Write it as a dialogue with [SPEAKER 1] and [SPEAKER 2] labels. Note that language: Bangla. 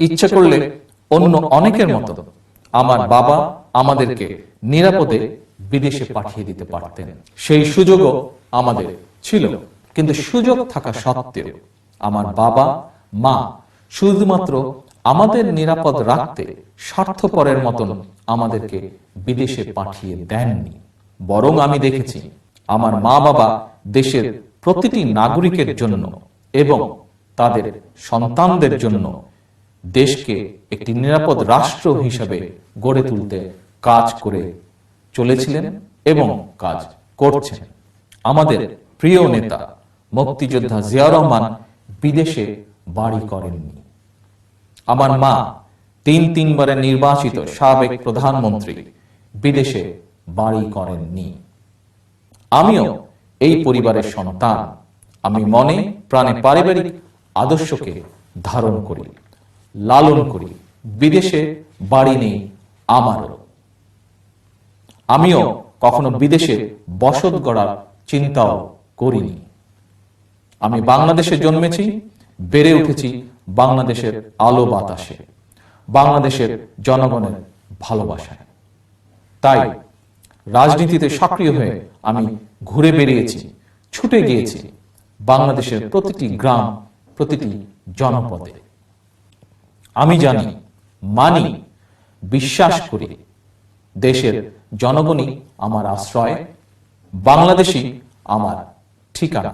[SPEAKER 1] ইচ্ছা করলে অন্য অনেকের মতো আমার বাবা আমাদেরকে নিরাপদে বিদেশে পাঠিয়ে দিতে পারতেন। সেই সুযোগও আমাদের ছিল, কিন্তু সুযোগ থাকা সত্ত্বেও আমার বাবা মা শুধুমাত্র আমাদের নিরাপদ রাখতে স্বার্থপরের মতন আমাদেরকে বিদেশে পাঠিয়ে দেননি। বরং আমি দেখেছি আমার মা বাবা দেশের প্রতিটি নাগরিকের জন্য এবং তাদের সন্তানদের জন্য দেশকে একটি নিরাপদ রাষ্ট্র হিসেবে গড়ে তুলতে কাজ করে চলেছিলেন এবং কাজ করছেন। আমাদের প্রিয় নেতা মুক্তিযোদ্ধা জিয়াউর রহমান বিদেশে বাড়ি করেননি। আমার মা তিনবারের নির্বাচিত সাবেক প্রধানমন্ত্রী বিদেশে বাড়ি করেননি। আমিও এই পরিবারের সন্তান। আমি মনে প্রাণে পারিবারিক আদর্শকে ধারণ করি, লালন করি। বিদেশে বাড়ি নেই আমারও। আমিও কখনো বিদেশে বসত গড়ার চিন্তাও করিনি। আমি বাংলাদেশে জন্মেছি, বেড়ে উঠেছি বাংলাদেশের আলো বাতাসে, বাংলাদেশের জনগণের ভালোবাসায়। তাই রাজনীতিতে সক্রিয় হয়ে আমি ঘুরে বেরিয়েছি, ছুটে গিয়েছি বাংলাদেশের প্রতিটি গ্রাম, প্রতিটি জনপদে। আমি জানি, মানি, বিশ্বাস করি দেশের জনগণই আমার আশ্রয়, বাংলাদেশই আমার ঠিকানা।